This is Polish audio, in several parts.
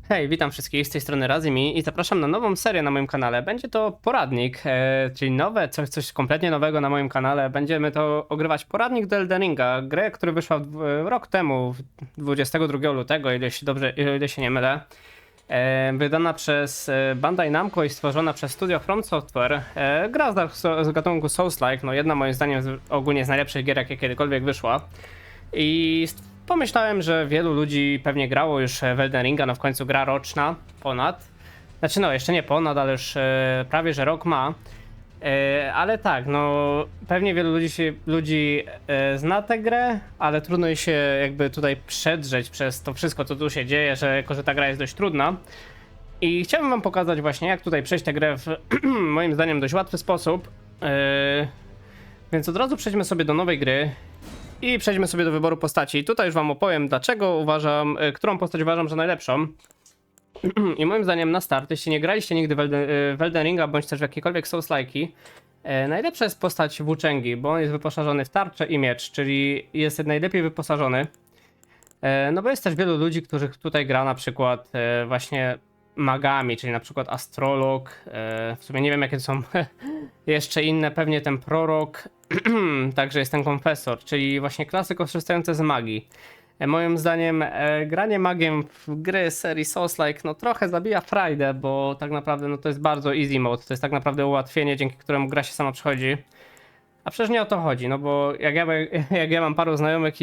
Hej, witam wszystkich z tej strony Razimi i zapraszam na nową serię na moim kanale. Będzie to poradnik, czyli nowe, coś kompletnie nowego na moim kanale. Będziemy to ogrywać poradnik do Elden Ringa, grę, która wyszła rok temu, 22 lutego, ile się nie mylę. Wydana przez Bandai Namco i stworzona przez studio From Software. Gra z gatunku Souls-like, no jedna moim zdaniem ogólnie z najlepszych gier, jakie kiedykolwiek wyszła. I pomyślałem, że wielu ludzi pewnie grało już w Elden Ringa, no w końcu gra roczna, ponad. Znaczy no, jeszcze nie ponad, ale już prawie, że rok ma. Ale tak, no pewnie wielu ludzi zna tę grę, ale trudno jej się jakby tutaj przedrzeć przez to wszystko, co tu się dzieje, że jako, że ta gra jest dość trudna. I chciałbym wam pokazać właśnie, jak tutaj przejść tę grę w moim zdaniem dość łatwy sposób. Więc od razu przejdźmy sobie do nowej gry. I przejdźmy sobie do wyboru postaci. Tutaj już wam opowiem, dlaczego uważam, którą postać uważam za najlepszą. I moim zdaniem na start, jeśli nie graliście nigdy w Elden Ringa, bądź też w jakiekolwiek Souls-like'i, najlepsza jest postać Włóczęgi, bo on jest wyposażony w tarczę i miecz, czyli jest najlepiej wyposażony. No bo jest też wielu ludzi, których tutaj gra na przykład właśnie magami, czyli na przykład astrolog, w sumie nie wiem jakie to są jeszcze inne, pewnie ten prorok, także jest ten konfesor, czyli właśnie klasy korzystające z magii. Moim zdaniem granie magiem w gry serii Souls-like no trochę zabija frajdę, bo tak naprawdę no to jest bardzo easy mode, to jest tak naprawdę ułatwienie, dzięki któremu gra się sama przechodzi. A przecież nie o to chodzi, no bo jak ja mam paru znajomych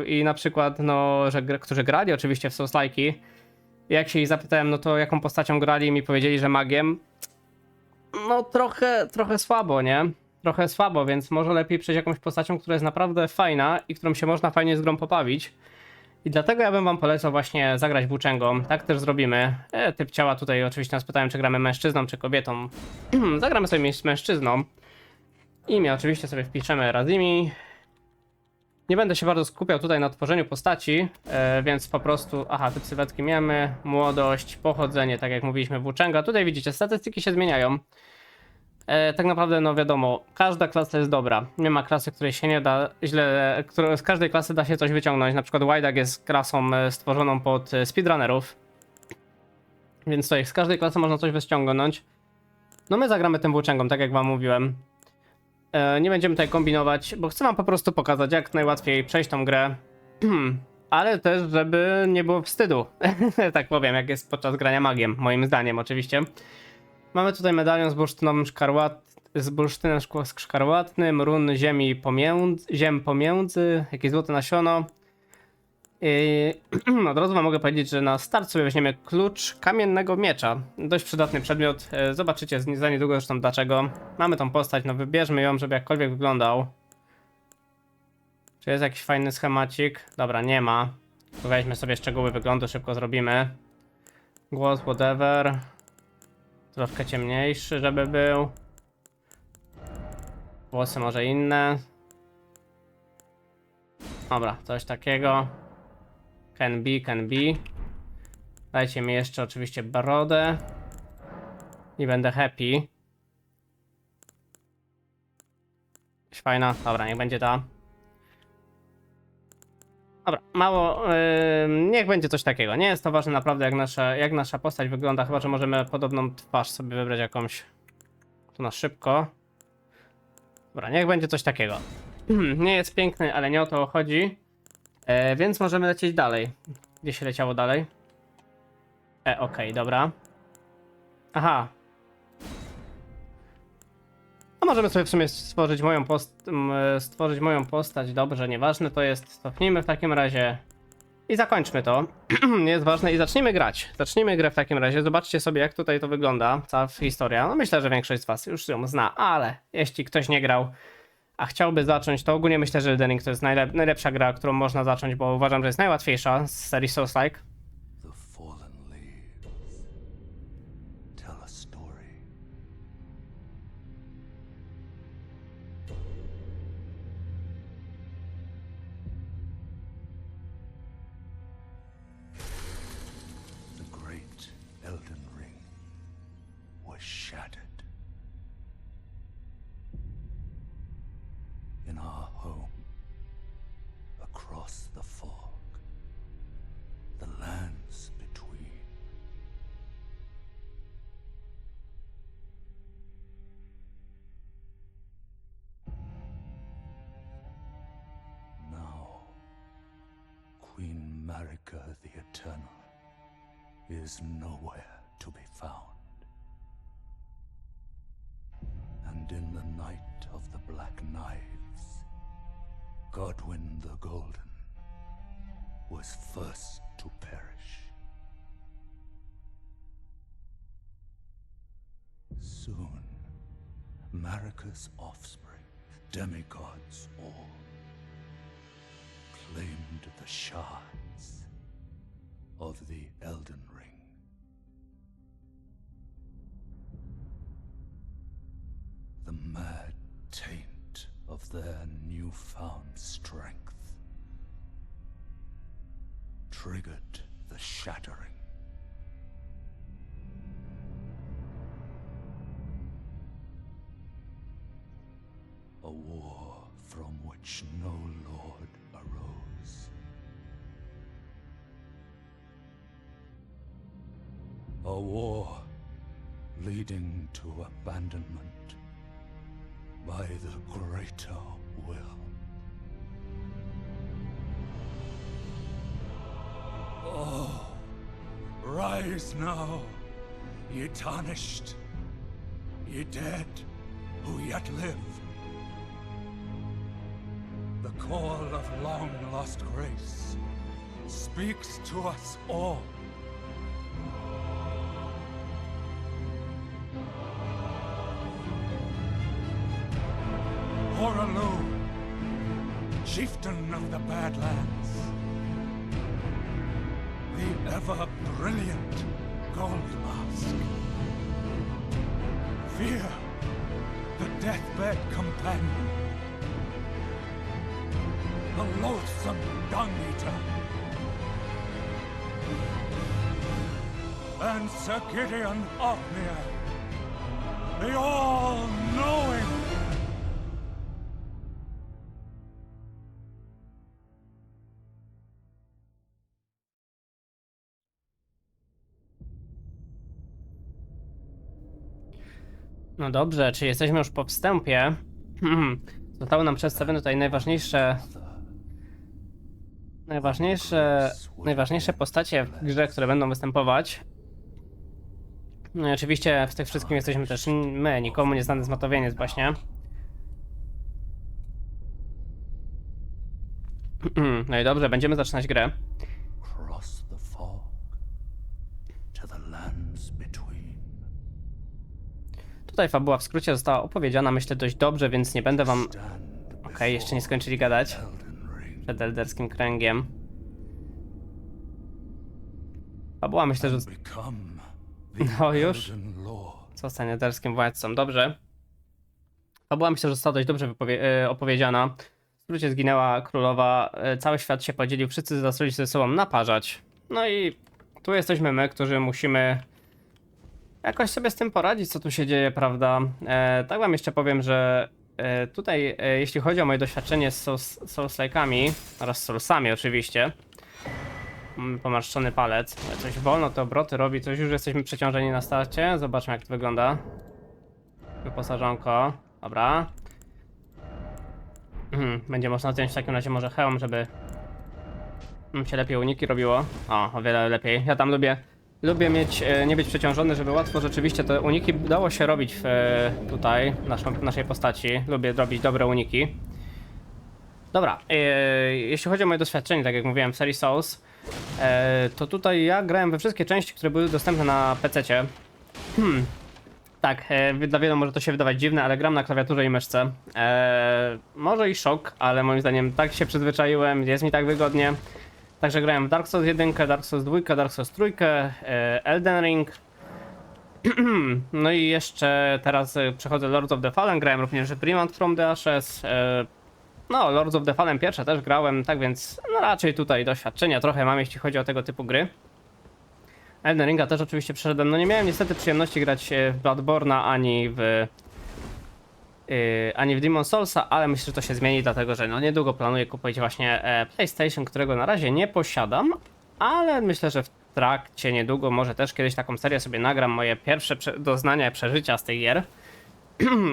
i na przykład, no, którzy grali oczywiście w Souls-like'i, jak się ich zapytałem, no to jaką postacią grali i mi powiedzieli, że magiem, no trochę słabo, nie? Trochę słabo, więc może lepiej przejść jakąś postacią, która jest naprawdę fajna i którą się można fajnie z grą pobawić. I dlatego ja bym wam polecał właśnie zagrać włóczęgą. Tak też zrobimy. Typ ciała tutaj oczywiście nas pytałem, czy gramy mężczyzną, czy kobietą. Zagramy sobie z mężczyzną. Imię oczywiście sobie wpiszemy Razimi. Nie będę się bardzo skupiał tutaj na tworzeniu postaci, więc po prostu, aha, typ sylwetki mamy, młodość, pochodzenie, tak jak mówiliśmy, włóczęga. Tutaj widzicie, statystyki się zmieniają. Tak naprawdę, no wiadomo, każda klasa jest dobra. Nie ma klasy, której się nie da źle, z każdej klasy da się coś wyciągnąć. Na przykład Wajdak jest klasą stworzoną pod speedrunnerów. Więc tutaj z każdej klasy można coś wyciągnąć. No my zagramy tym włóczęgą, tak jak wam mówiłem. Nie będziemy tutaj kombinować, bo chcę wam po prostu pokazać, jak najłatwiej przejść tą grę. Ale też, żeby nie było wstydu, tak powiem, jak jest podczas grania magiem, moim zdaniem oczywiście. Mamy tutaj medalion z bursztynem szkarłatnym, run ziem pomiędzy, jakieś złote nasiono. I od razu wam mogę powiedzieć, że na start sobie weźmiemy klucz kamiennego miecza. Dość przydatny przedmiot, zobaczycie za niedługo zresztą dlaczego. Mamy tą postać, no wybierzmy ją, żeby jakkolwiek wyglądał. Czy jest jakiś fajny schemacik? Dobra, nie ma. To weźmy sobie szczegóły wyglądu, szybko zrobimy. Głos, whatever. Troszkę ciemniejszy, żeby był. Włosy może inne. Dobra, coś takiego. Can be. Dajcie mi jeszcze oczywiście brodę. I będę happy. Fajna, dobra, niech będzie ta. Dobra, mało, niech będzie coś takiego. Nie jest to ważne naprawdę jak nasza postać wygląda, chyba że możemy podobną twarz sobie wybrać jakąś tu na szybko. Dobra, niech będzie coś takiego. Nie jest piękny, ale nie o to chodzi. Więc możemy lecieć dalej. Gdzie się leciało dalej? Okej, dobra. Aha. No możemy sobie w sumie stworzyć moją postać. Dobrze, nieważne to jest. Cofnijmy w takim razie. I zakończmy to. Nie jest ważne i zacznijmy grać. Zacznijmy grę w takim razie. Zobaczcie sobie, jak tutaj to wygląda. Cała historia. No myślę, że większość z was już ją zna, ale jeśli ktoś nie grał, a chciałby zacząć, to ogólnie myślę, że Elden Ring to jest najlepsza gra, którą można zacząć, bo uważam, że jest najłatwiejsza z serii Souls-like. The fallen leaves tell a story. The great Elden Ring was shattered. In our home, across the fog, the lands between. eternal is nowhere to be found. And in the night of the Black Knives, Godwyn the Golden was first to perish. Soon, Marika's offspring, demigods all, claimed the shards of the Elden Ring. The mad taint of their newfound strength triggered the shattering. A war from which no lord arose. A war leading to abandonment by the greater will. Oh, rise now, ye tarnished, ye dead who yet live. The call of long-lost grace speaks to us all. Horalu, chieftain of the Badlands, the ever-brilliant Gold Mask. Fear, the deathbed companion. The loathsome Dung-Eater. And Sir Gideon Ofnir, the all-knowing. No dobrze, czy jesteśmy już po wstępie? Zostały nam przedstawione tutaj najważniejsze postacie w grze, które będą występować. No i oczywiście w tych wszystkim jesteśmy też my, nikomu nieznany zmatowieniec właśnie. No i dobrze, będziemy zaczynać grę. Cross the fog to the lands between. Tutaj fabuła w skrócie została opowiedziana, myślę, dość dobrze, więc nie będę wam... Okej, jeszcze nie skończyli gadać przed elderskim kręgiem. Fabuła, myślę, że... No już. Zostanie elderskim władcą, dobrze. Fabuła, myślę, że została dość dobrze opowiedziana. W skrócie zginęła królowa, cały świat się podzielił, wszyscy zaczęli się ze sobą naparzać. No i tu jesteśmy my, którzy musimy jakoś sobie z tym poradzić, co tu się dzieje, prawda? Tak wam jeszcze powiem, że tutaj, jeśli chodzi o moje doświadczenie z Souls-like'ami oraz z Soulsami oczywiście, pomarszczony palec, coś wolno te obroty robi, coś już jesteśmy przeciążeni na starcie, zobaczmy jak to wygląda. Wyposażonko, dobra. Będzie można zdjąć w takim razie może hełm, żeby się lepiej uniki robiło. O wiele lepiej. Ja tam lubię mieć, nie być przeciążony, żeby łatwo rzeczywiście te uniki dało się robić tutaj, naszej postaci. Lubię robić dobre uniki. Dobra, jeśli chodzi o moje doświadczenie, tak jak mówiłem w serii Souls, to tutaj ja grałem we wszystkie części, które były dostępne na PC-cie. Tak, dla wielu może to się wydawać dziwne, ale gram na klawiaturze i myszce. Może i szok, ale moim zdaniem tak się przyzwyczaiłem, jest mi tak wygodnie. Także grałem w Dark Souls 1, Dark Souls 2, Dark Souls 3, Elden Ring. No i jeszcze teraz przechodzę Lords of the Fallen, grałem również Remnant from the Ashes. No, Lords of the Fallen pierwsze też grałem, tak więc no raczej tutaj doświadczenia trochę mam, jeśli chodzi o tego typu gry. Elden Ringa też oczywiście przeszedłem, no nie miałem niestety przyjemności grać w Bloodborne'a ani w Demon's Soulsa, ale myślę, że to się zmieni, dlatego że no niedługo planuję kupić właśnie PlayStation, którego na razie nie posiadam, ale myślę, że w trakcie niedługo może też kiedyś taką serię sobie nagram, moje pierwsze doznania, przeżycia z tej gier.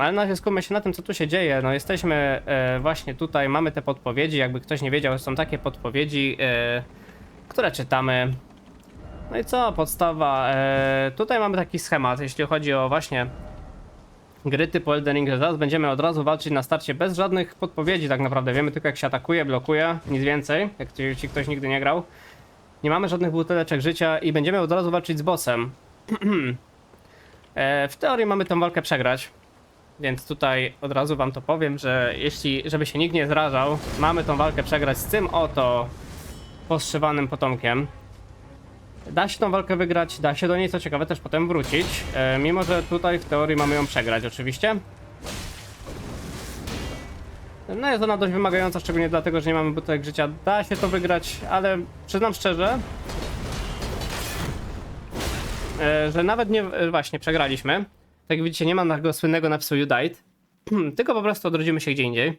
Ale na razie skupmy się na tym, co tu się dzieje. No jesteśmy właśnie tutaj, mamy te podpowiedzi, jakby ktoś nie wiedział, są takie podpowiedzi, które czytamy. No i co, podstawa. Tutaj mamy taki schemat, jeśli chodzi o właśnie gry typu Elden Ring. Zaraz będziemy od razu walczyć na starcie bez żadnych podpowiedzi tak naprawdę. Wiemy tylko jak się atakuje, blokuje, nic więcej, jak ci ktoś nigdy nie grał. Nie mamy żadnych buteleczek życia i będziemy od razu walczyć z bossem. W teorii mamy tę walkę przegrać. Więc tutaj od razu wam to powiem, że żeby się nikt nie zrażał, mamy tą walkę przegrać z tym oto postrzywanym potomkiem. Da się tą walkę wygrać, da się do niej co ciekawe też potem wrócić, mimo że tutaj w teorii mamy ją przegrać oczywiście. No jest ona dość wymagająca, szczególnie dlatego, że nie mamy butelek życia. Da się to wygrać, ale przyznam szczerze, że nawet nie, właśnie przegraliśmy. Tak jak widzicie, nie ma tego słynnego napisu You died, tylko po prostu odrodzimy się gdzie indziej.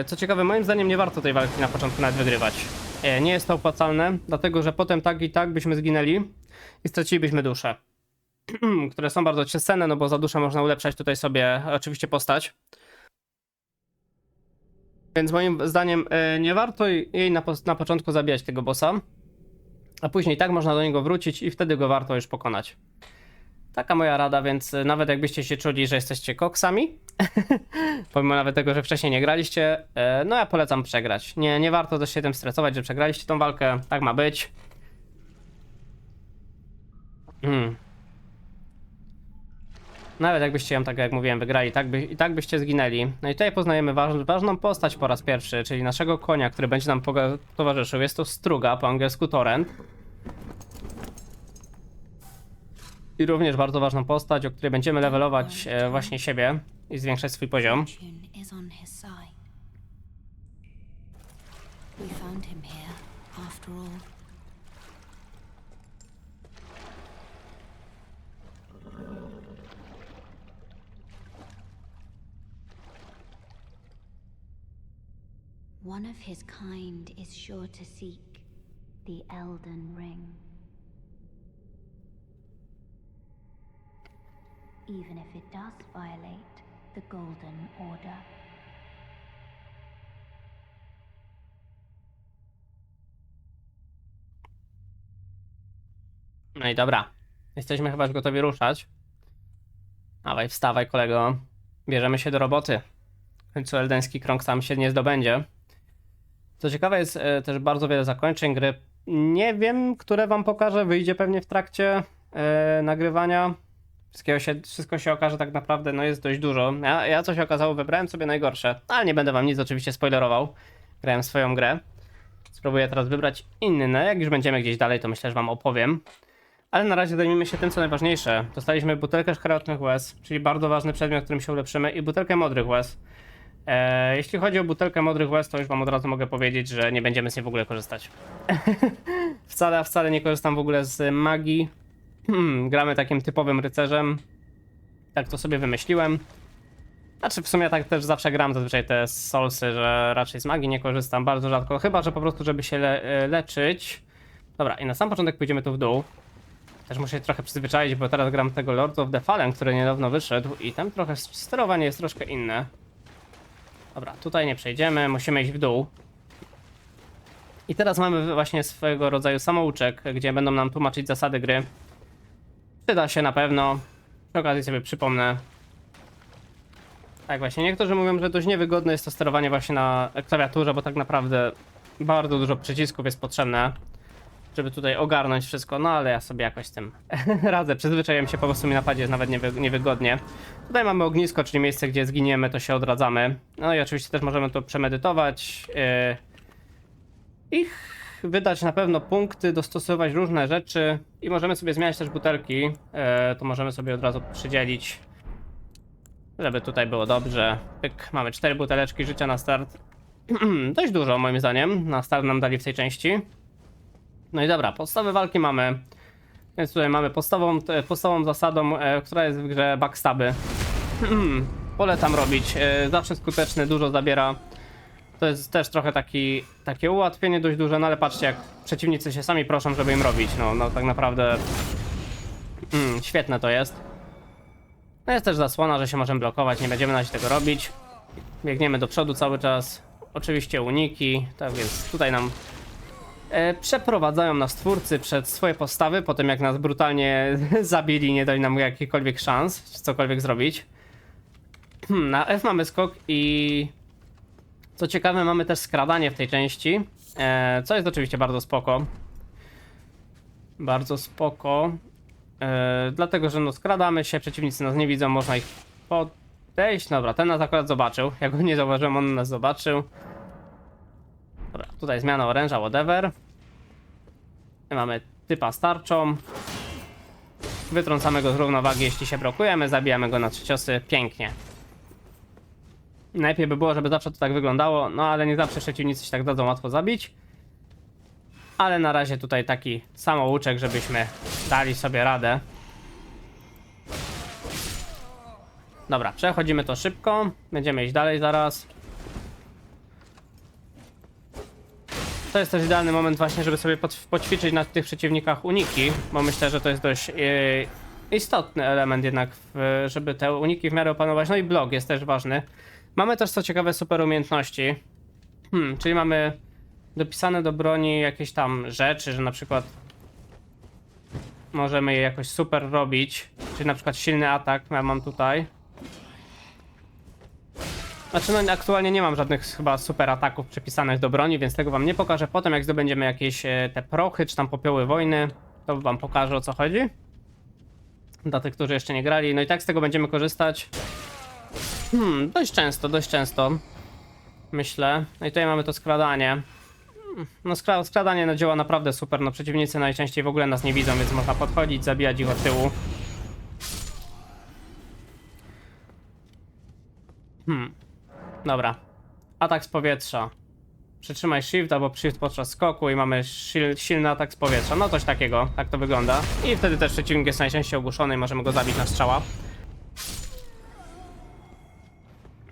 Co ciekawe, moim zdaniem nie warto tej walki na początku nawet wygrywać. Nie jest to opłacalne, dlatego że potem tak i tak byśmy zginęli i stracilibyśmy dusze. Które są bardzo cenne, no bo za duszę można ulepszać tutaj sobie oczywiście postać. Więc moim zdaniem nie warto jej na początku zabijać tego bossa. A później tak można do niego wrócić i wtedy go warto już pokonać. Taka moja rada, więc nawet jakbyście się czuli, że jesteście koksami, pomimo nawet tego, że wcześniej nie graliście, no ja polecam przegrać. Nie warto też się tym stresować, że przegraliście tą walkę, tak ma być. Nawet jakbyście ją, tak jak mówiłem, wygrali, i tak byście zginęli. No i tutaj poznajemy ważną postać po raz pierwszy, czyli naszego konia, który będzie nam towarzyszył. Jest to Struga, po angielsku Torrent. I również bardzo ważną postać, o której będziemy levelować właśnie siebie i zwiększać swój poziom. One of his kind is sure to seek the Elden Ring. Even if it does violate the Golden Order. No i dobra, jesteśmy chyba już gotowi ruszać. Dawaj, wstawaj kolego, bierzemy się do roboty. W końcu eldeński krąg sam się nie zdobędzie. Co ciekawe, jest też bardzo wiele zakończeń gry. Nie wiem, które wam pokażę, wyjdzie pewnie w trakcie nagrywania. Wszystko się okaże tak naprawdę, no jest dość dużo. Ja co się okazało, wybrałem sobie najgorsze, ale nie będę wam nic oczywiście spoilerował. Grałem swoją grę. Spróbuję teraz wybrać inne, jak już będziemy gdzieś dalej, to myślę, że wam opowiem. Ale na razie zajmijmy się tym, co najważniejsze. Dostaliśmy butelkę szkarłatnych łez, czyli bardzo ważny przedmiot, którym się ulepszymy, i butelkę modrych łez. Jeśli chodzi o butelkę modrych łez, to już wam od razu mogę powiedzieć, że nie będziemy z niej w ogóle korzystać. Wcale nie korzystam w ogóle z magii. Gramy takim typowym rycerzem. Tak to sobie wymyśliłem. Znaczy w sumie tak też zawsze gram zazwyczaj te soulsy, że raczej z magii nie korzystam bardzo rzadko. Chyba że po prostu żeby się leczyć. Dobra, i na sam początek pójdziemy tu w dół. Też muszę się trochę przyzwyczaić, bo teraz gram tego Lords of the Fallen, który niedawno wyszedł i tam trochę sterowanie jest troszkę inne. Dobra, tutaj nie przejdziemy, musimy iść w dół. I teraz mamy właśnie swojego rodzaju samouczek, gdzie będą nam tłumaczyć zasady gry. Przyda się na pewno. Przy okazji sobie przypomnę. Tak właśnie, niektórzy mówią, że dość niewygodne jest to sterowanie właśnie na klawiaturze, bo tak naprawdę bardzo dużo przycisków jest potrzebne, żeby tutaj ogarnąć wszystko, no ale ja sobie jakoś z tym radzę. Przyzwyczaiłem się, po prostu mi na padzie jest nawet niewygodnie. Tutaj mamy ognisko, czyli miejsce, gdzie zginiemy, to się odradzamy. No i oczywiście też możemy to przemedytować. I wydać na pewno punkty, dostosować różne rzeczy i możemy sobie zmieniać też butelki. To możemy sobie od razu przydzielić, żeby tutaj było dobrze. Pyk, mamy 4 buteleczki życia na start. Dość dużo moim zdaniem, na start nam dali w tej części. No i dobra, podstawy walki mamy. Więc tutaj mamy podstawową zasadą, która jest w grze backstaby. Polecam robić, zawsze skuteczny, dużo zabiera. To jest też trochę takie ułatwienie dość duże, no ale patrzcie, jak przeciwnicy się sami proszą, żeby im robić. No tak naprawdę świetne to jest. No jest też zasłona, że się możemy blokować, nie będziemy na razie tego robić. Biegniemy do przodu cały czas. Oczywiście uniki, tak więc tutaj nam Przeprowadzają nas twórcy przed swoje postawy, po tym jak nas brutalnie zabili, nie dali nam jakichkolwiek szans, czy cokolwiek zrobić. Na F mamy skok i co ciekawe mamy też skradanie w tej części, co jest oczywiście bardzo spoko. Bardzo spoko, dlatego że no skradamy się, przeciwnicy nas nie widzą, można ich podejść. Dobra, ten nas akurat zobaczył, ja go nie zauważyłem, on nas zobaczył. Dobra, tutaj zmiana oręża, whatever. Mamy typa z tarczą. Wytrącamy go z równowagi, jeśli się blokujemy, zabijamy go na 3 ciosy, pięknie. Najlepiej by było, żeby zawsze to tak wyglądało, no ale nie zawsze przeciwnicy się tak dadzą łatwo zabić. Ale na razie tutaj taki samouczek, żebyśmy dali sobie radę. Dobra, przechodzimy to szybko, będziemy iść dalej zaraz. To jest też idealny moment właśnie, żeby sobie poćwiczyć na tych przeciwnikach uniki, bo myślę, że to jest dość istotny element jednak, żeby te uniki w miarę opanować. No i blok jest też ważny. Mamy też co ciekawe super umiejętności, czyli mamy dopisane do broni jakieś tam rzeczy, że na przykład możemy je jakoś super robić, czyli na przykład silny atak, ja mam tutaj. Znaczy no aktualnie nie mam żadnych chyba super ataków przypisanych do broni, więc tego wam nie pokażę. Potem jak zdobędziemy jakieś te prochy, czy tam popioły wojny, to wam pokażę, o co chodzi. Dla tych, którzy jeszcze nie grali. No i tak z tego będziemy korzystać. Dość często. Myślę. No i tutaj mamy to skradanie. No skradanie no działa naprawdę super. No przeciwnicy najczęściej w ogóle nas nie widzą, więc można podchodzić, zabijać ich od tyłu. Dobra. Atak z powietrza. Przytrzymaj shift albo shift podczas skoku i mamy silny atak z powietrza. No coś takiego, tak to wygląda. I wtedy też przeciwnik jest najczęściej ogłuszony i możemy go zabić na strzała.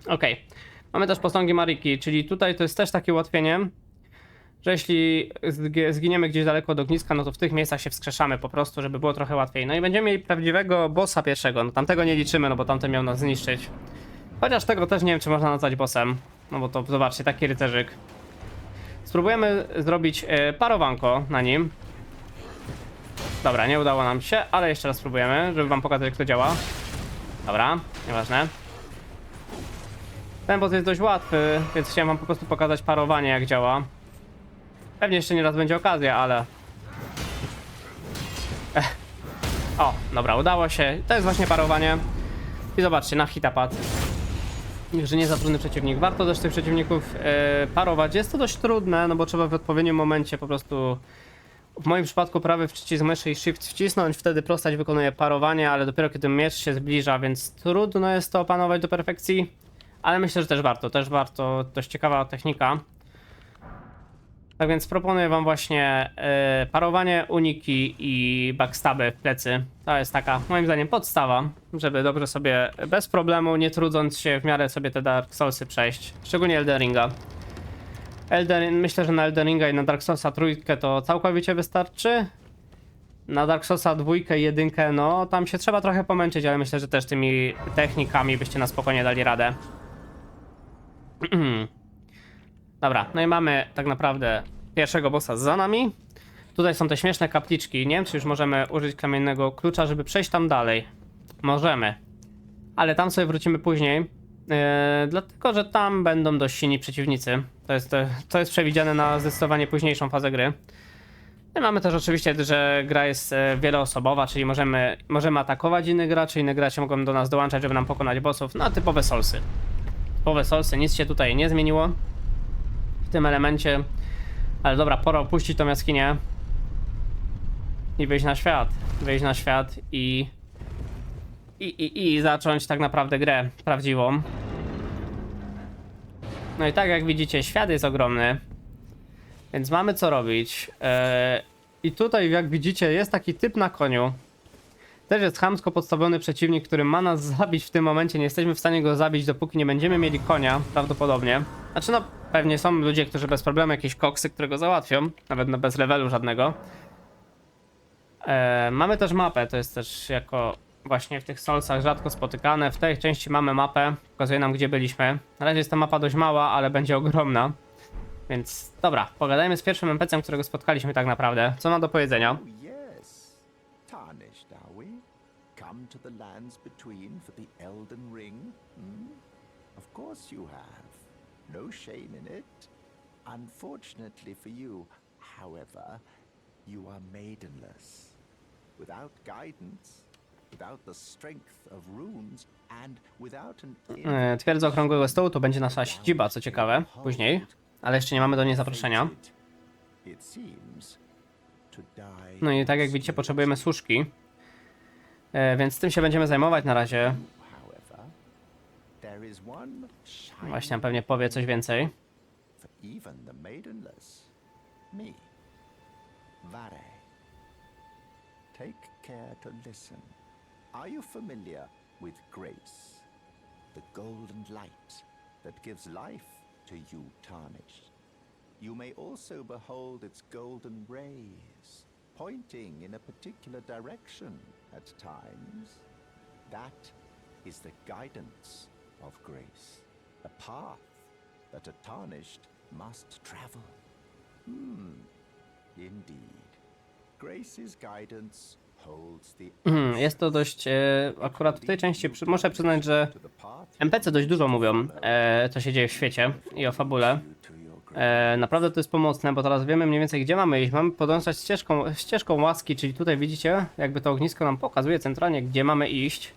Okej. Mamy też posągi Mariki, czyli tutaj to jest też takie ułatwienie, że jeśli zginiemy gdzieś daleko od ogniska, no to w tych miejscach się wskrzeszamy po prostu, żeby było trochę łatwiej. No i będziemy mieli prawdziwego bossa pierwszego. No tamtego nie liczymy, no bo tamten miał nas zniszczyć. Chociaż tego też nie wiem, czy można nazwać bossem. No bo to zobaczcie, taki rycerzyk. Spróbujemy zrobić parowanko na nim. Dobra, nie udało nam się, ale jeszcze raz spróbujemy, żeby wam pokazać, jak to działa. Dobra, nieważne. Ten boss jest dość łatwy, więc chciałem wam po prostu pokazać parowanie, jak działa. Pewnie jeszcze nie raz będzie okazja, ale... O, dobra, udało się. To jest właśnie parowanie. I zobaczcie, na hita padł. Że nie za trudny przeciwnik. Warto też tych przeciwników parować. Jest to dość trudne, no bo trzeba w odpowiednim momencie po prostu... W moim przypadku prawy przycisk myszy i shift wcisnąć, wtedy postać wykonuje parowanie, ale dopiero kiedy miecz się zbliża, więc trudno jest to opanować do perfekcji. Ale myślę, że też warto, dość ciekawa technika. Tak więc proponuję wam właśnie parowanie, uniki i backstaby w plecy. To jest taka, moim zdaniem, podstawa, żeby dobrze sobie, bez problemu, nie trudząc się, w miarę sobie te Dark Soulsy przejść. Szczególnie Elden Ringa. Myślę, że na Elden Ringa i na Dark Soulsa 3 to całkowicie wystarczy. Na Dark Soulsa 2 i 1, no tam się trzeba trochę pomęczyć, ale myślę, że też tymi technikami byście na spokojnie dali radę. Dobra, no i mamy tak naprawdę pierwszego bossa za nami. Tutaj są te śmieszne kapliczki. Nie wiem, czy już możemy użyć kamiennego klucza, żeby przejść tam dalej. Możemy. Ale tam sobie wrócimy później. Dlatego, że tam będą dość silni przeciwnicy. To jest przewidziane na zdecydowanie późniejszą fazę gry. I mamy też oczywiście, że gra jest wieloosobowa, czyli możemy atakować innych gracze mogą do nas dołączać, żeby nam pokonać bossów. No, typowe Soulsy. Typowe Soulsy, nic się tutaj nie zmieniło w tym elemencie. Ale dobra, pora opuścić tą jaskinię i wyjść na świat. Wyjść na świat i zacząć tak naprawdę grę prawdziwą. No i tak jak widzicie, świat jest ogromny, więc mamy co robić. I tutaj jak widzicie jest taki typ na koniu. Też jest chamsko podstawiony przeciwnik, który ma nas zabić w tym momencie. Nie jesteśmy w stanie go zabić, dopóki nie będziemy mieli konia, prawdopodobnie. Znaczy no, pewnie są ludzie, którzy bez problemu jakieś koksy, które go załatwią. Nawet no, bez levelu żadnego. Mamy też mapę, to jest też jako właśnie w tych Soulsach rzadko spotykane. W tej części mamy mapę, pokazuje nam, gdzie byliśmy. Na razie jest ta mapa dość mała, ale będzie ogromna. Więc dobra, pogadajmy z pierwszym NPC-em, którego spotkaliśmy tak naprawdę. Co ma do powiedzenia? Oh, yes. Tarnished, are we? Come to the lands between for the Elden Ring? Hmm? Of course you have. No shame in it. Unfortunately for you, however, you are maidenless. Without guidance, without the strength of runes, and without an Twierdza Okrągłego Stołu to będzie nasza siedziba, co ciekawe, później. Ale jeszcze nie mamy do niej zaproszenia. It seems to die. No i tak jak widzicie, potrzebujemy służki. Więc tym się będziemy zajmować na razie. However, there is one shining Właśnie pewnie powie coś więcej. for even the maidenless. Me. Vare. Take care to listen. Are you familiar with grace? The golden light that gives life to you tarnished. You may also behold its golden rays, pointing in a particular direction at times. That is the guidance of grace, a path that a tarnished must travel. Indeed. Grace's guidance holds the Jest to dość, akurat w tej części muszę przyznać, że to the path NPC dość dużo mówią, co się dzieje w świecie i o fabule. to your grace. Naprawdę to jest pomocne, bo teraz wiemy mniej więcej, gdzie mamy iść. Mamy podążać ścieżką łaski, czyli tutaj widzicie, jakby to ognisko nam pokazuje centralnie, gdzie mamy iść.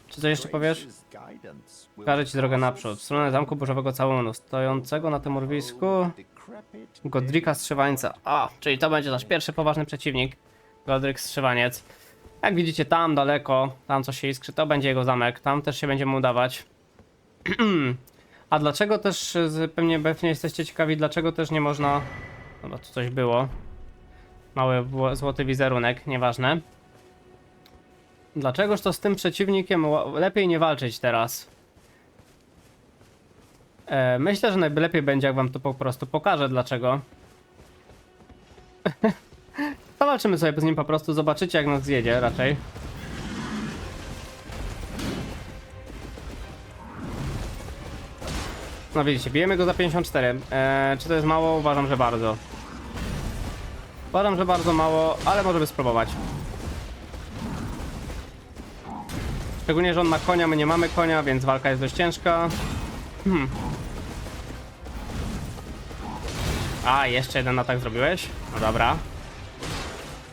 Czy coś jeszcze powiesz? Grace's guidance will Pokażę ci drogę naprzód, w stronę Zamku Burzowego Całunu, stojącego na tym urwisku decrepit Godrika Strzywańca. A, czyli to będzie nasz pierwszy poważny przeciwnik, Godryk Strzywaniec. Jak widzicie tam daleko, tam co się iskrzy, to będzie jego zamek, tam też się będziemy udawać. A dlaczego też, pewnie jesteście ciekawi, dlaczego też nie można... Dobra, tu coś było. Mały złoty wizerunek, nieważne. Dlaczegoż to z tym przeciwnikiem lepiej nie walczyć teraz? Myślę, że najlepiej będzie, jak wam to po prostu pokażę, dlaczego. Zobaczymy sobie z nim po prostu, zobaczycie jak nas zjedzie raczej. No widzicie, bijemy go za 54. Czy to jest mało? Uważam, że bardzo. Uważam, że bardzo mało, ale możemy spróbować. Szczególnie, że on ma konia, my nie mamy konia, więc walka jest dość ciężka. A, jeszcze jeden atak zrobiłeś? No dobra.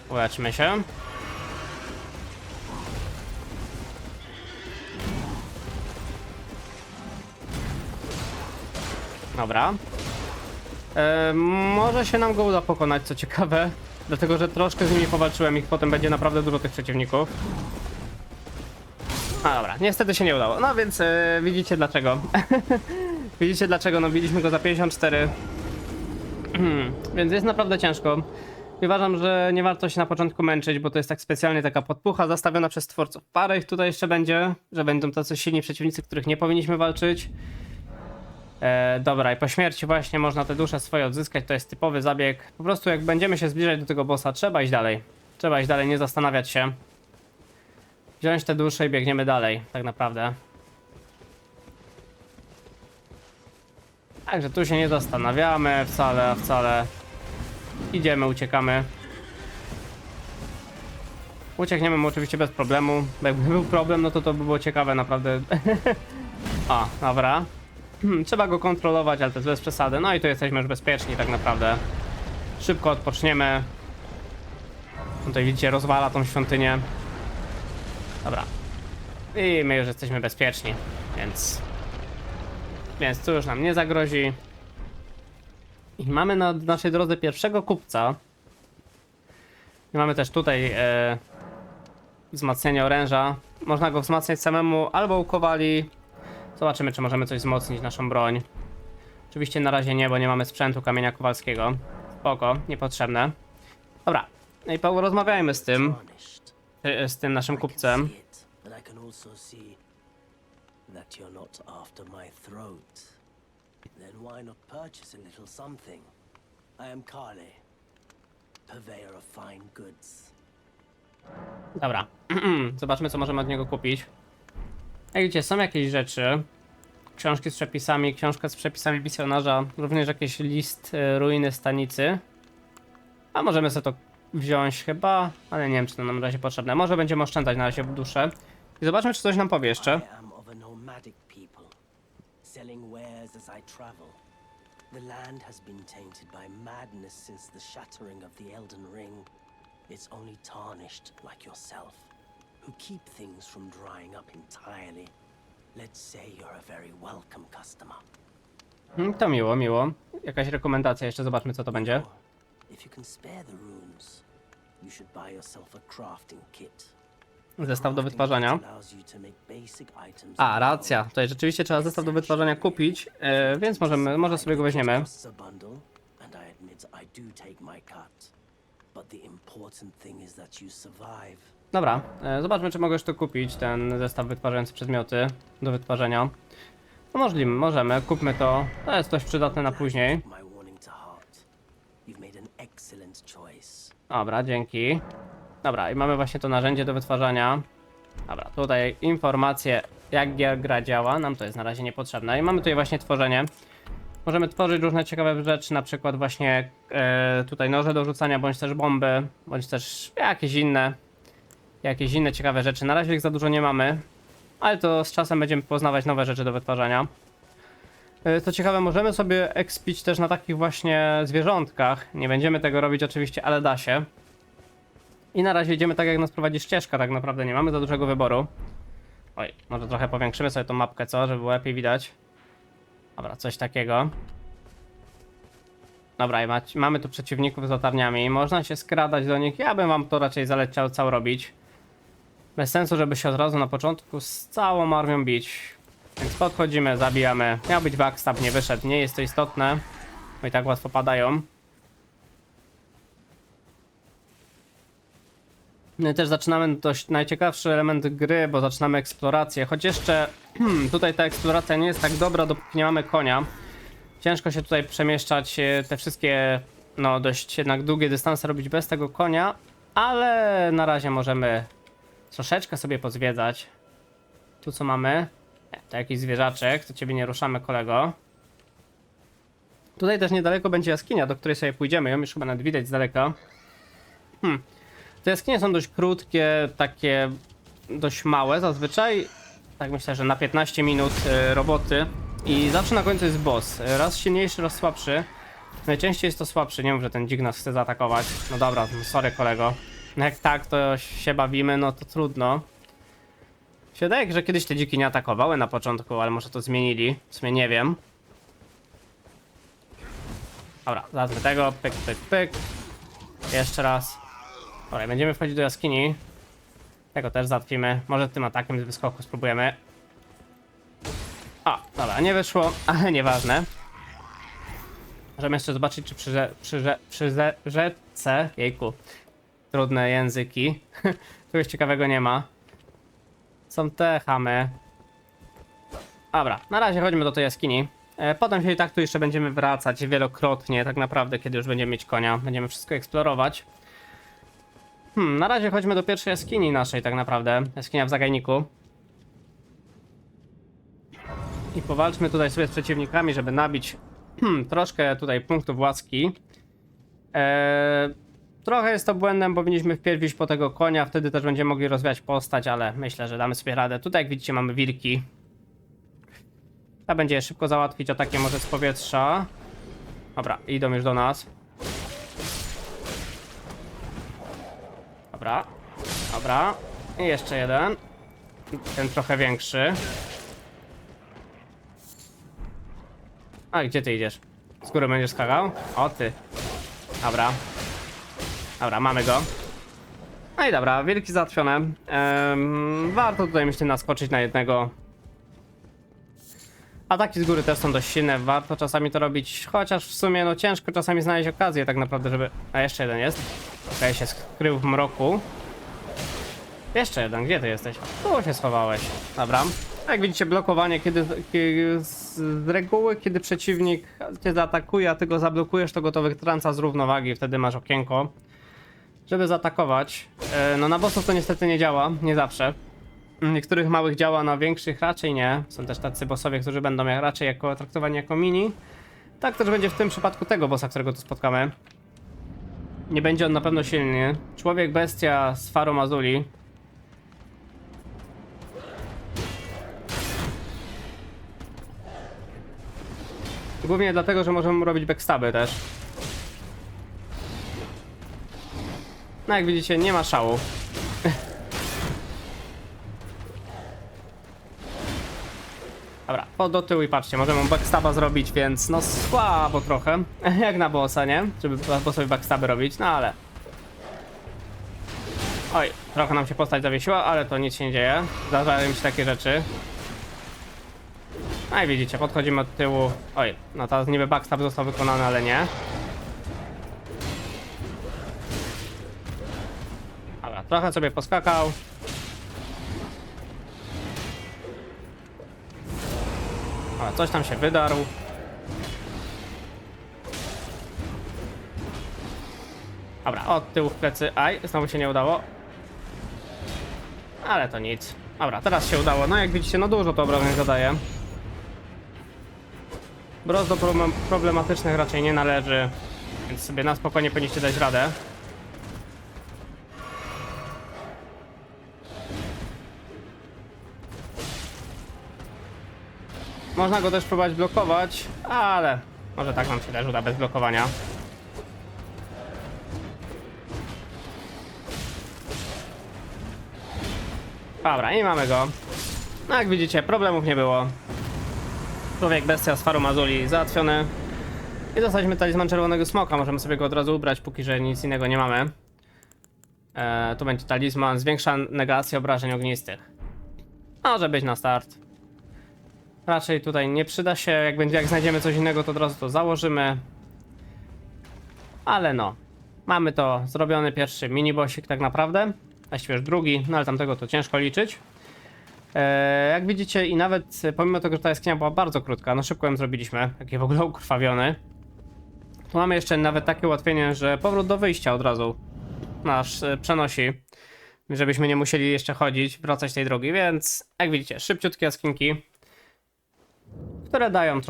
Uleczmy się. Dobra. Może się nam go uda pokonać, co ciekawe. Dlatego, że troszkę z nimi powalczyłem, ich potem będzie naprawdę dużo tych przeciwników. A dobra, niestety się nie udało. No więc widzicie dlaczego. Widzicie dlaczego, no biliśmy go za 54. Więc jest naprawdę ciężko. I uważam, że nie warto się na początku męczyć, bo to jest tak specjalnie taka podpucha zastawiona przez twórców. Parę ich tutaj jeszcze będzie, że będą tacy silni przeciwnicy, których nie powinniśmy walczyć. Dobra, i po śmierci właśnie można te dusze swoje odzyskać, to jest typowy zabieg. Po prostu jak będziemy się zbliżać do tego bossa, trzeba iść dalej. Trzeba iść dalej, nie zastanawiać się. Wziąć te dusze i biegniemy dalej, tak naprawdę. Także tu się nie zastanawiamy wcale. Idziemy, uciekamy. Uciekniemy mu oczywiście bez problemu, bo jakby był problem, no to by było ciekawe naprawdę. A, dobra. Trzeba go kontrolować, ale to jest bez przesady. No i tu jesteśmy już bezpieczni tak naprawdę. Szybko odpoczniemy. Tutaj widzicie, rozwala tą świątynię. Dobra. I my już jesteśmy bezpieczni, więc to już nam nie zagrozi. I mamy na naszej drodze pierwszego kupca. I mamy też tutaj wzmacnianie oręża. Można go wzmacniać samemu albo u kowali. Zobaczymy, czy możemy coś wzmocnić, naszą broń. Oczywiście na razie nie, bo nie mamy sprzętu kamienia kowalskiego. Spoko, niepotrzebne. Dobra, no i porozmawiajmy z tym naszym kupcem. But I can also see that you're not after my throat. Then why not purchase a little something? I am Kale, purveyor of fine goods. Dobra, zobaczmy co możemy od niego kupić. Jak widzicie, są jakieś rzeczy. książki z przepisami, książka z przepisami misjonarza, również jakiś list ruiny stanicy. A możemy sobie to wziąć chyba, ale nie wiem, czy to nam na razie potrzebne. Może będziemy oszczędzać na razie duszę. I zobaczmy, czy coś nam powie jeszcze. I am of a nomadic people, selling wares as I travel. The land has been tainted by madness since the shattering of the Elden Ring. It's only tarnished like yourself, who keep things from drying up entirely. Let's say you're a very welcome customer. To miło, miło. Jakaś rekomendacja jeszcze, zobaczmy, co to będzie. If you can spare the runes, you should buy yourself a crafting kit. Zestaw do wytwarzania. Crafting kit allows you to make basic items A, of racja. Tutaj rzeczywiście trzeba zestaw do wytwarzania kupić, więc może sobie go weźmiemy. costs a bundle, and I admit I do take my cut. But the important thing is that you survive. Dobra, zobaczmy, czy mogę już tu kupić ten zestaw wytwarzający przedmioty do wytwarzania. No możemy, kupmy to. To jest dość przydatne na później. My warning to heart. You've made an excellent choice. Dobra, dzięki. Dobra, i mamy właśnie to narzędzie do wytwarzania. Dobra, tutaj informacje, jak gra działa, nam to jest na razie niepotrzebne. I mamy tutaj właśnie tworzenie. Możemy tworzyć różne ciekawe rzeczy, na przykład właśnie tutaj noże do rzucania, bądź też bomby, bądź też jakieś inne ciekawe rzeczy. Na razie ich za dużo nie mamy, ale to z czasem będziemy poznawać nowe rzeczy do wytwarzania. Co ciekawe, możemy sobie expić też na takich właśnie zwierzątkach. Nie będziemy tego robić oczywiście, ale da się. I na razie idziemy tak, jak nas prowadzi ścieżka, tak naprawdę nie mamy za dużego wyboru. Oj, może trochę powiększymy sobie tą mapkę, co? Żeby było lepiej widać. Dobra, coś takiego. Dobra, i mamy tu przeciwników z latarniami. Można się skradać do nich. Ja bym wam to raczej zalecał robić. Bez sensu, żeby się od razu na początku z całą armią bić. Więc podchodzimy, zabijamy. Miał być backstab, nie wyszedł. Nie jest to istotne. Bo i tak łatwo padają. My też zaczynamy dość najciekawszy element gry, bo zaczynamy eksplorację. Choć jeszcze tutaj ta eksploracja nie jest tak dobra, dopóki nie mamy konia. Ciężko się tutaj przemieszczać, te wszystkie no dość jednak długie dystanse robić bez tego konia. Ale na razie możemy troszeczkę sobie pozwiedzać. Tu co mamy? To jakiś zwierzaczek, to ciebie nie ruszamy, kolego. Tutaj też niedaleko będzie jaskinia, do której sobie pójdziemy. Ją już chyba nawet widać z daleka. Te jaskinie są dość krótkie, takie dość małe zazwyczaj. Tak myślę, że na 15 minut roboty. I zawsze na końcu jest boss. Raz silniejszy, raz słabszy. Najczęściej jest to słabszy. Nie wiem, że ten dzik nas chce zaatakować. No dobra, sorry kolego. No jak tak, to się bawimy, no to trudno. Się wydaje, że kiedyś te dziki nie atakowały na początku, ale może to zmienili. W sumie nie wiem. Dobra, załatwmy tego. Pyk, pyk, pyk. Jeszcze raz. Dobra, będziemy wchodzić do jaskini. Tego też załatwimy. Może tym atakiem z wyskoku spróbujemy. O, dobra, nie wyszło, ale nieważne. Możemy jeszcze zobaczyć, czy przy rzece... Jejku. Trudne języki. Czegoś ciekawego nie ma. Są te chamy. Dobra, na razie chodźmy do tej jaskini. Potem się i tak tu jeszcze będziemy wracać wielokrotnie, tak naprawdę, kiedy już będziemy mieć konia. Będziemy wszystko eksplorować. Na razie chodźmy do pierwszej jaskini naszej, tak naprawdę. Jaskinia w zagajniku. I powalczmy tutaj sobie z przeciwnikami, żeby nabić troszkę tutaj punktów łaski. Trochę jest to błędem, powinniśmy wpierw iść po tego konia, wtedy też będziemy mogli rozwijać postać, ale myślę, że damy sobie radę. Tutaj jak widzicie mamy wilki. Trzeba będzie je szybko załatwić atakiem może z powietrza. Dobra, idą już do nas. Dobra, dobra. I jeszcze jeden. Ten trochę większy. A gdzie ty idziesz? Z góry będziesz skakał? O ty. Dobra. Dobra, mamy go. No i dobra, wilki załatwione. Warto tutaj myślę naskoczyć na jednego. Ataki z góry też są dość silne, warto czasami to robić. Chociaż w sumie no ciężko czasami znaleźć okazję tak naprawdę, żeby... A jeszcze jeden jest. Okej, się skrył w mroku. Jeszcze jeden, gdzie ty jesteś? Tu się schowałeś. Dobra. Jak widzicie, blokowanie, z reguły, kiedy przeciwnik cię zaatakuje, a ty go zablokujesz, to go to wytrąca z równowagi, wtedy masz okienko, żeby zaatakować. No na bossów to niestety nie działa, nie zawsze. Niektórych małych działa, na większych raczej nie. Są też tacy bossowie, którzy będą raczej traktowani jako mini. Tak też będzie w tym przypadku tego bossa, którego tu spotkamy. Nie będzie on na pewno silny. Człowiek bestia z Faro Mazuli. Głównie dlatego, że możemy robić backstaby też. No jak widzicie, nie ma szału. Dobra, do tyłu i patrzcie, możemy backstaba zrobić, więc no słabo trochę. Jak na bossa, nie? Żeby bossowi backstaby robić, no ale... Oj, trochę nam się postać zawiesiła, ale to nic się nie dzieje. Zdarzają mi się takie rzeczy. No i widzicie, podchodzimy od tyłu. Oj, no teraz niby backstab został wykonany, ale nie. Dobra, trochę sobie poskakał. Dobra, coś tam się wydarł. Dobra, od tyłu w plecy. Aj, znowu się nie udało. Ale to nic. Dobra, teraz się udało. No jak widzicie, no dużo to obrażeń zadaje. Bros do problematycznych raczej nie należy, więc sobie na spokojnie powinniście dać radę. Można go też próbować blokować, ale może tak nam się też uda bez blokowania. Dobra, i mamy go. No jak widzicie, problemów nie było. Człowiek bestia z Faro Mazuli załatwiony. I dostaliśmy talizman czerwonego smoka. Możemy sobie go od razu ubrać, póki że nic innego nie mamy. Tu będzie talizman, zwiększa negację obrażeń ognistych. Może być na start. Raczej tutaj nie przyda się. Jak znajdziemy coś innego, to od razu to założymy. Ale no, mamy to zrobiony pierwszy mini-bossik tak naprawdę. Właściwie już drugi, no ale tamtego to ciężko liczyć. Jak widzicie, i nawet pomimo tego, że ta jaskinia była bardzo krótka, no szybko ją zrobiliśmy, taki w ogóle ukrwawiony. Tu mamy jeszcze nawet takie ułatwienie, że powrót do wyjścia od razu nas przenosi, żebyśmy nie musieli jeszcze chodzić, wracać tej drogi, więc jak widzicie, szybciutkie jaskinki, które dają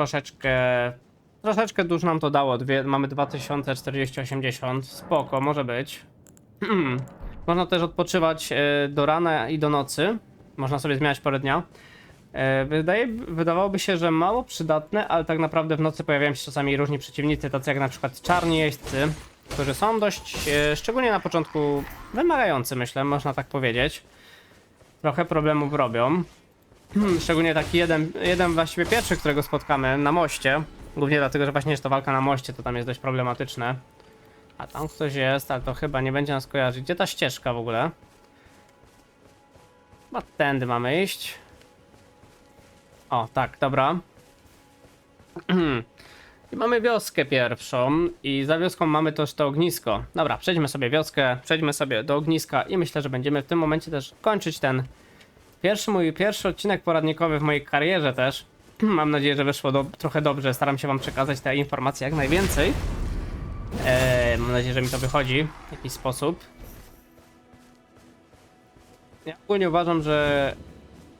troszeczkę dużo nam to dało. Mamy 2040-80, spoko, może być. Można też odpoczywać do rana i do nocy. Można sobie zmieniać porę dnia. Wydawałoby się, że mało przydatne, ale tak naprawdę w nocy pojawiają się czasami różni przeciwnicy, tacy jak na przykład czarni jeźdźcy, którzy są dość, szczególnie na początku, wymagający, myślę, można tak powiedzieć. Trochę problemów robią. Szczególnie taki jeden właściwie pierwszy, którego spotkamy na moście. Głównie dlatego, że właśnie jest to walka na moście, to tam jest dość problematyczne. A tam ktoś jest, ale to chyba nie będzie nas kojarzyć. Gdzie ta ścieżka w ogóle? Chyba tędy mamy iść. O, tak, dobra. I mamy wioskę pierwszą i za wioską mamy też to ognisko. Dobra, przejdźmy sobie wioskę, przejdźmy sobie do ogniska i myślę, że będziemy w tym momencie też kończyć ten mój pierwszy odcinek poradnikowy w mojej karierze też. Mam nadzieję, że wyszło trochę dobrze, staram się wam przekazać te informacje jak najwięcej. Mam nadzieję, że mi to wychodzi w jakiś sposób. Ja ogólnie uważam, że...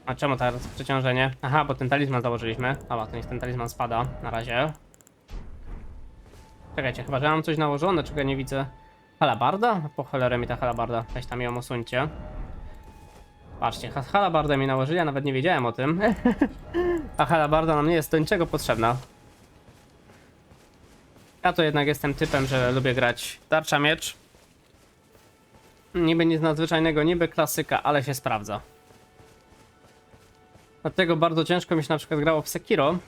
A czemu teraz przeciążenie? Aha, bo ten talizman założyliśmy. Dobra, to niech ten talizman spada na razie. Czekajcie, chyba że mam coś nałożone, czego nie widzę. Halabarda? Po cholerę mi ta halabarda. Weź tam ją usuńcie. Patrzcie, halabardę mi nałożyli, ja nawet nie wiedziałem o tym. A halabarda nam nie jest do niczego potrzebna. Ja to jednak jestem typem, że lubię grać tarcza miecz. Niby nic nadzwyczajnego, niby klasyka, ale się sprawdza. Dlatego bardzo ciężko mi się na przykład grało w Sekiro.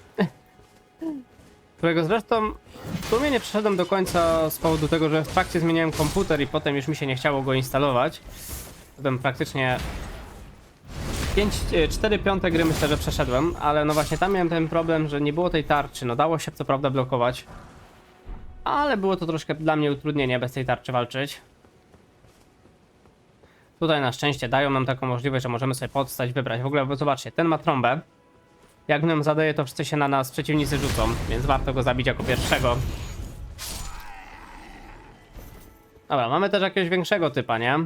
Którego zresztą w sumie nie przeszedłem do końca z powodu tego, że w trakcie zmieniałem komputer i potem już mi się nie chciało go instalować. Potem praktycznie 4/5 gry myślę, że przeszedłem, ale no właśnie tam miałem ten problem, że nie było tej tarczy. No dało się co prawda blokować, ale było to troszkę dla mnie utrudnienie bez tej tarczy walczyć. Tutaj na szczęście dają nam taką możliwość, że możemy sobie podstać, wybrać. W ogóle zobaczcie, ten ma trąbę. Jak nam zadaje, to wszyscy się na nas przeciwnicy rzucą, więc warto go zabić jako pierwszego. Dobra, mamy też jakiegoś większego typa, nie?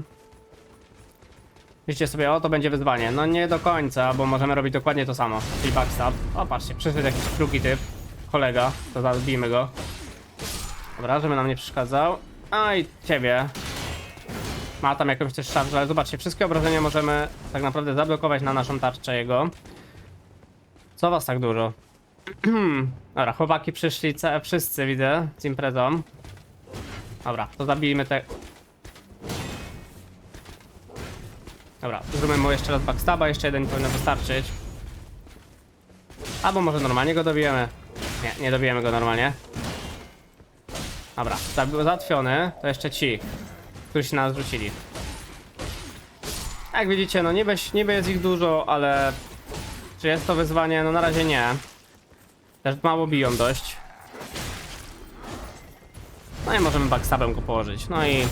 Myślicie sobie, o to będzie wyzwanie. No nie do końca, bo możemy robić dokładnie to samo. Czyli backstab. O patrzcie, przyszedł jakiś drugi typ. Kolega, to zabijmy go. Dobra, żeby nam nie przeszkadzał. A i ciebie. Ma tam jakąś też szarżę, ale zobaczcie, wszystkie obrażenia możemy tak naprawdę zablokować na naszą tarczę jego. Co was tak dużo? Dobra, chłopaki przyszli, wszyscy widzę, z imprezą. Dobra, to zabijmy te... Dobra, zróbmy mu jeszcze raz backstaba, jeszcze jeden powinno wystarczyć. Albo może normalnie go dobijemy. Nie, nie dobijemy go normalnie. Dobra, załatwiony, to jeszcze ci, którzy się na nas rzucili. Jak widzicie, no niby jest ich dużo, ale czy jest to wyzwanie? No na razie nie. Też mało biją dość. No i możemy backstabem go położyć. No i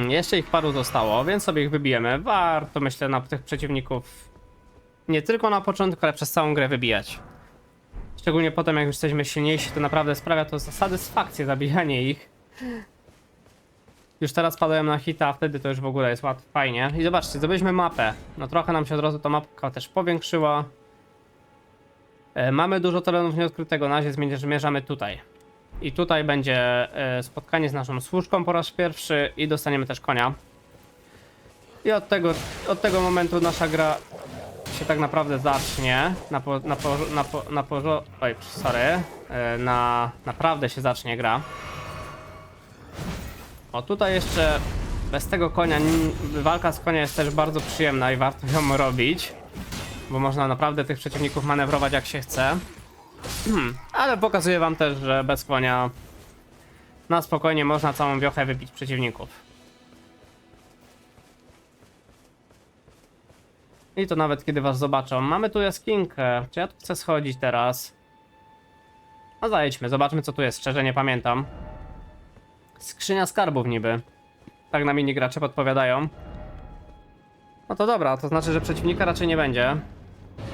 jeszcze ich paru zostało, więc sobie ich wybijemy. Warto, myślę, na tych przeciwników nie tylko na początku, ale przez całą grę wybijać. Szczególnie potem, jak już jesteśmy silniejsi, to naprawdę sprawia to satysfakcję zabijanie ich. Już teraz padają na hita, a wtedy to już w ogóle jest łatwo, fajnie. I zobaczcie, zdobyliśmy mapę. No trochę nam się od razu ta mapka też powiększyła. Mamy dużo terenów nieodkrytego, na razie zmierzamy tutaj. I tutaj będzie spotkanie z naszą służką po raz pierwszy i dostaniemy też konia. I od tego momentu nasza gra się tak naprawdę zacznie. Naprawdę się zacznie gra. O, tutaj jeszcze bez tego konia, walka z koniem jest też bardzo przyjemna i warto ją robić. Bo można naprawdę tych przeciwników manewrować jak się chce. Ale pokazuję wam też, że bez konia na spokojnie można całą wiochę wybić przeciwników. I to nawet kiedy was zobaczą. Mamy tu jaskinkę. Czy ja tu chcę schodzić teraz? No zajdźmy, zobaczmy co tu jest. Szczerze nie pamiętam. Skrzynia skarbów niby. Tak na mini gracze podpowiadają. No to dobra, to znaczy, że przeciwnika raczej nie będzie.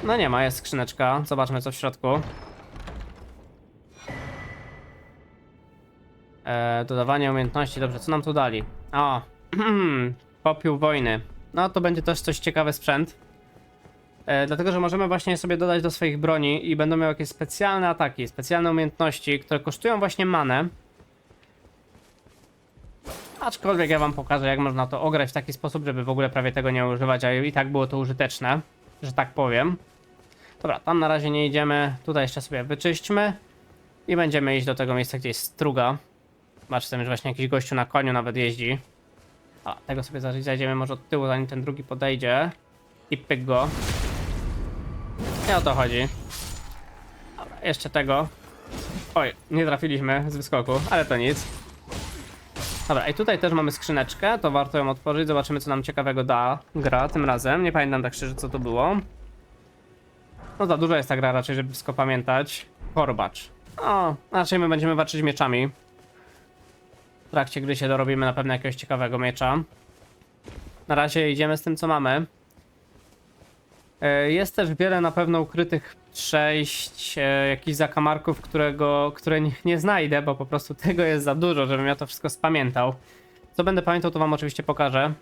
No nie ma, jest skrzyneczka. Zobaczmy co w środku. Dodawanie umiejętności, dobrze, co nam tu dali? O, popiół wojny. No to będzie też coś ciekawy sprzęt. Dlatego, że możemy właśnie sobie dodać do swoich broni i będą miały jakieś specjalne ataki, specjalne umiejętności, które kosztują właśnie manę. Aczkolwiek ja wam pokażę, jak można to ograć w taki sposób, żeby w ogóle prawie tego nie używać, a i tak było to użyteczne, że tak powiem. Dobra, tam na razie nie idziemy, tutaj jeszcze sobie wyczyśćmy i będziemy iść do tego miejsca, gdzie jest struga. Zobaczcie, tam już właśnie jakiś gościu na koniu nawet jeździ. A, tego sobie zajdziemy może od tyłu, zanim ten drugi podejdzie. I pyk go. I o to chodzi. Dobra, jeszcze tego. Oj, nie trafiliśmy z wyskoku, ale to nic. Dobra, i tutaj też mamy skrzyneczkę, to warto ją otworzyć, zobaczymy co nam ciekawego da gra tym razem. Nie pamiętam tak szczerze co to było. No za dużo jest ta gra raczej, żeby wszystko pamiętać. Korbacz. O, raczej my będziemy walczyć mieczami. W trakcie gry się dorobimy na pewno jakiegoś ciekawego miecza. Na razie idziemy z tym co mamy. Jest też wiele na pewno ukrytych przejść, jakichś zakamarków, które nie znajdę, bo po prostu tego jest za dużo, żebym ja to wszystko spamiętał. Co będę pamiętał, to wam oczywiście pokażę.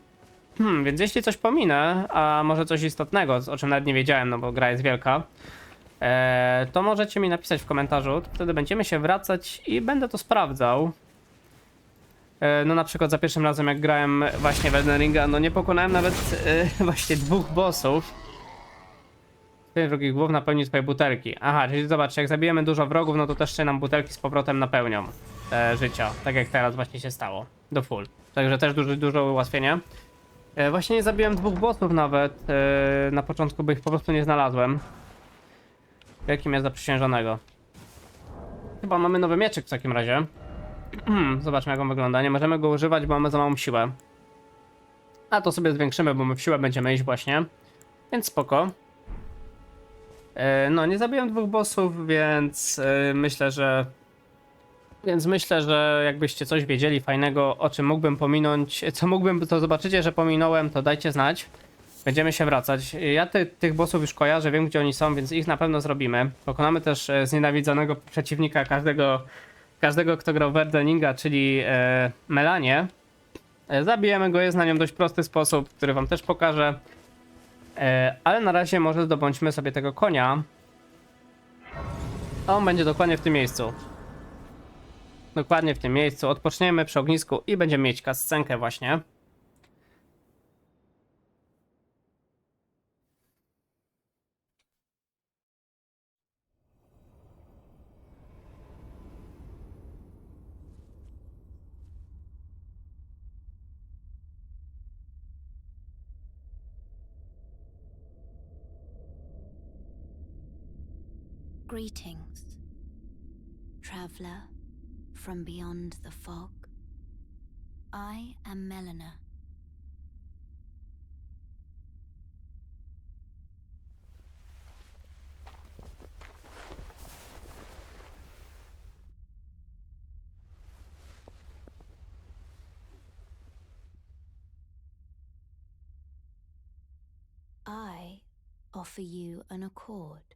Więc jeśli coś pominę, a może coś istotnego, o czym nawet nie wiedziałem, no bo gra jest wielka, to możecie mi napisać w komentarzu, wtedy będziemy się wracać i będę to sprawdzał. No na przykład za pierwszym razem jak grałem właśnie w Elden Ringa, no nie pokonałem nawet właśnie 2 bossów. 5 wrogich głów napełni swoje butelki. Aha, czyli zobaczcie, jak zabijemy dużo wrogów, no to też się nam butelki z powrotem napełnią życia. Tak jak teraz właśnie się stało. Do full. Także też dużo ułatwienia. Właśnie nie zabiłem 2 bossów nawet. Na początku, bo ich po prostu nie znalazłem. Jakim jest zaprzysiężonego. Chyba mamy nowy mieczyk w takim razie. Zobaczmy jak on wygląda. Nie możemy go używać, bo mamy za małą siłę. A to sobie zwiększymy, bo my w siłę będziemy iść właśnie. Więc spoko. No, nie zabiłem 2 bossów, więc myślę, że jakbyście coś wiedzieli fajnego, o czym mógłbym pominąć, to zobaczycie, że pominąłem, to dajcie znać. Będziemy się wracać. Ja tych bossów już kojarzę, wiem gdzie oni są, więc ich na pewno zrobimy. Pokonamy też znienawidzonego przeciwnika każdego kto grał w Elden Ringa, czyli Melanię. Zabijemy go, jest na nią dość prosty sposób, który wam też pokażę. Ale na razie może zdobądźmy sobie tego konia. A on będzie dokładnie w tym miejscu. Dokładnie w tym miejscu. Odpoczniemy przy ognisku i będziemy mieć cutscenkę właśnie. Greetings, traveler from beyond the fog. I am Melina. I offer you an accord.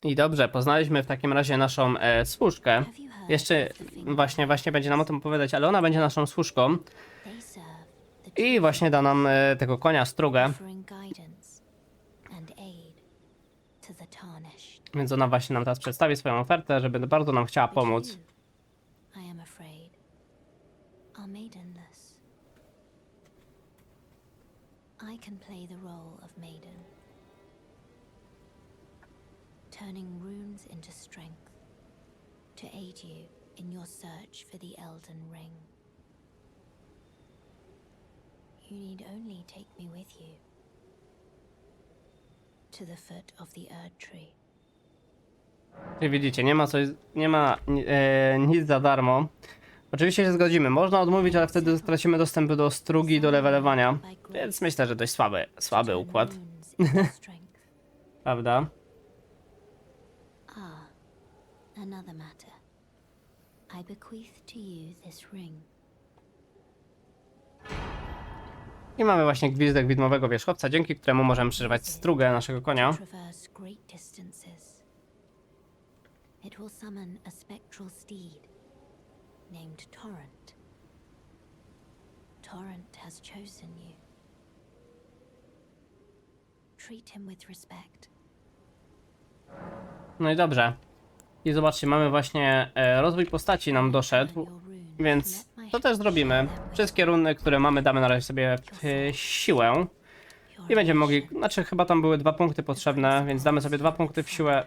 I dobrze, poznaliśmy w takim razie naszą służkę. Have you heard Jeszcze of the Fingers? właśnie będzie nam o tym opowiadać, ale ona będzie naszą służką. They serve the I właśnie da nam tego konia strugę. offering guidance and aid to the tarnished. Więc ona właśnie nam teraz przedstawi swoją ofertę, żeby bardzo nam chciała But pomóc. you, I am afraid, are maidenless. I can play the role of maiden, turning runes into strength to aid you in your search for the Elden Ring. You need only take me with you to the foot of the Erd Tree. Czyli widzicie, nie ma nic za darmo. Oczywiście się zgodzimy, można odmówić, ale wtedy stracimy dostęp do strugi i do levelowania. Więc myślę, że dość słaby układ, Runes into strength. prawda? Ah, another matter. I bequeath to you this ring. I mamy właśnie gwizdek widmowego wierzchowca, dzięki któremu możemy przeżywać strugę naszego konia. Traverse great distances. It will summon a spectral steed named Torrent. Torrent has chosen you. Treat him with respect. No i dobrze. I zobaczcie, mamy właśnie rozwój postaci nam doszedł, więc to też zrobimy. Wszystkie runy, które mamy, damy na razie sobie w siłę. I będziemy mogli, znaczy chyba tam były 2 punkty potrzebne, więc damy sobie 2 punkty w siłę,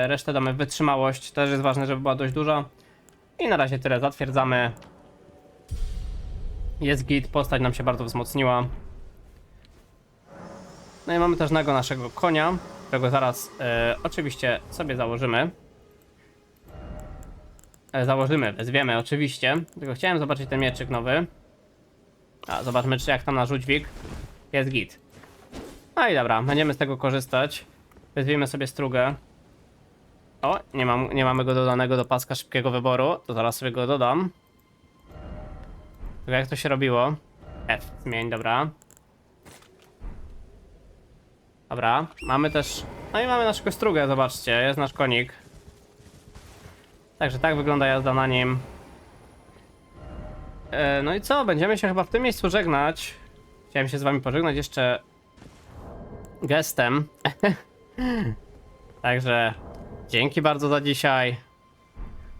resztę damy w wytrzymałość, też jest ważne, żeby była dość duża. I na razie tyle, zatwierdzamy. Jest git, postać nam się bardzo wzmocniła. No i mamy też naszego konia, którego zaraz oczywiście sobie założymy. Wezwiemy oczywiście, tylko chciałem zobaczyć ten mieczyk nowy. A, zobaczmy czy jak tam na żółdźwik. Jest git. No i dobra, będziemy z tego korzystać. Wezwijmy sobie strugę. O, nie mamy go dodanego do paska szybkiego wyboru, to zaraz sobie go dodam. Tylko jak to się robiło? F, zmień, dobra. Dobra, mamy też... No i mamy naszego strugę, zobaczcie, jest nasz konik. Także tak wygląda jazda na nim. No i co? Będziemy się chyba w tym miejscu żegnać. Chciałem się z wami pożegnać jeszcze gestem. Także dzięki bardzo za dzisiaj.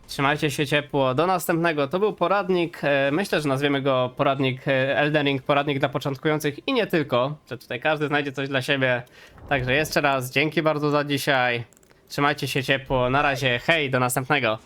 Trzymajcie się ciepło. Do następnego. To był poradnik. Myślę, że nazwiemy go poradnik Elden Ring, poradnik dla początkujących i nie tylko. Że tutaj każdy znajdzie coś dla siebie. Także jeszcze raz dzięki bardzo za dzisiaj. Trzymajcie się ciepło. Na razie. Hej, do następnego.